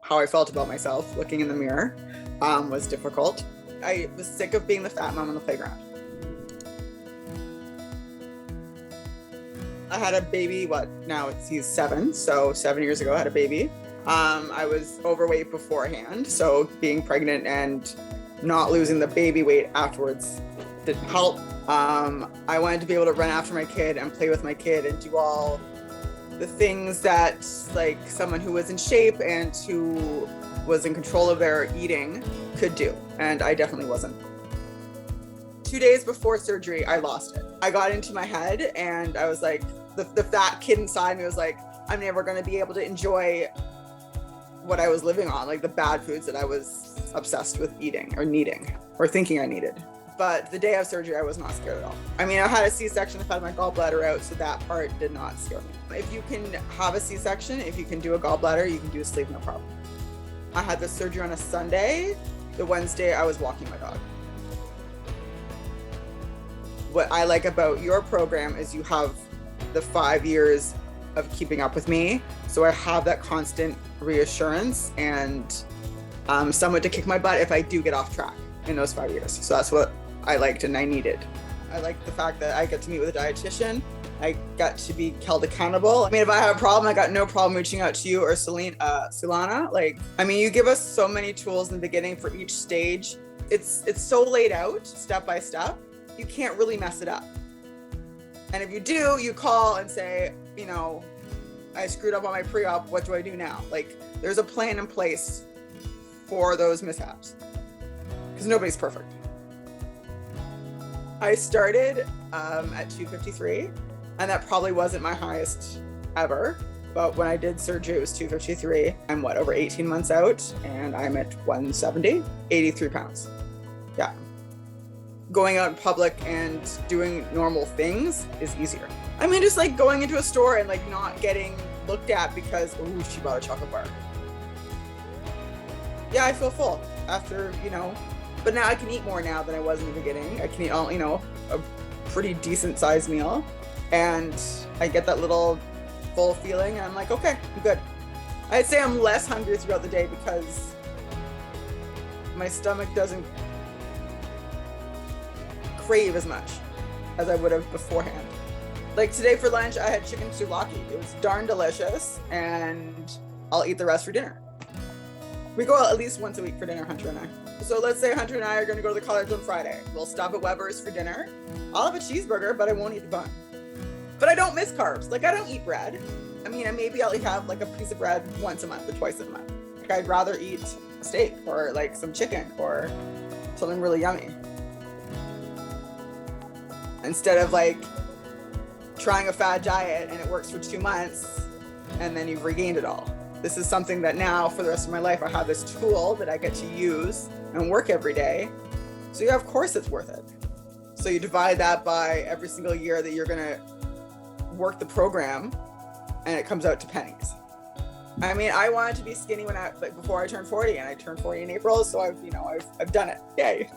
how I felt about myself looking in the mirror was difficult. I was sick of being the fat mom on the playground. I had a baby, he's 7, so 7 years ago I had a baby. I was overweight beforehand, so being pregnant and not losing the baby weight afterwards didn't help. I wanted to be able to run after my kid and play with my kid and do all the things that like someone who was in shape and who was in control of their eating could do, and I definitely wasn't. 2 days before surgery, I lost it. I got into my head and I was like, the fat kid inside me was like, I'm never gonna be able to enjoy what I was living on, like the bad foods that I was obsessed with eating or needing or thinking I needed. But the day of surgery, I was not scared at all. I mean, I had a C-section, I've had my gallbladder out, so that part did not scare me. If you can have a C-section, if you can do a gallbladder, you can do a sleeve, no problem. I had the surgery on a Sunday. The Wednesday, I was walking my dog. What I like about your program is you have the 5 years of keeping up with me. So I have that constant reassurance and someone to kick my butt if I do get off track in those 5 years. So that's what I liked and I needed. I like the fact that I get to meet with a dietitian. I got to be held accountable. I mean, if I have a problem, I got no problem reaching out to you or Sulana. Like, I mean, you give us so many tools in the beginning for each stage. It's so laid out step by step. You can't really mess it up. And if you do, you call and say, you know, I screwed up on my pre-op, what do I do now? Like, there's a plan in place for those mishaps because nobody's perfect. I started at 253 and that probably wasn't my highest ever. But when I did surgery, it was 253. I'm over 18 months out and I'm at 170, 83 pounds. Yeah. Going out in public and doing normal things is easier. I mean, just like going into a store and like not getting looked at because, oh, she bought a chocolate bar. Yeah, I feel full after, but now I can eat more now than I was in the beginning. I can eat a pretty decent sized meal and I get that little full feeling and I'm like, okay, I'm good. I'd say I'm less hungry throughout the day because my stomach doesn't crave as much as I would have beforehand. Like today for lunch, I had chicken souvlaki. It was darn delicious and I'll eat the rest for dinner. We go out at least once a week for dinner, Hunter and I. So let's say Hunter and I are going to go to the college on Friday. We'll stop at Weber's for dinner. I'll have a cheeseburger, but I won't eat the bun. But I don't miss carbs. Like I don't eat bread. I mean, maybe I'll have like a piece of bread once a month or twice a month. Like I'd rather eat a steak or like some chicken or something really yummy. Instead of like trying a fad diet and it works for 2 months and then you've regained it all. This is something that now for the rest of my life, I have this tool that I get to use and work every day. So yeah, of course it's worth it. So you divide that by every single year that you're gonna work the program and it comes out to pennies. I mean, I wanted to be skinny before I turned 40 and I turned 40 in April. So I've done it. Yay.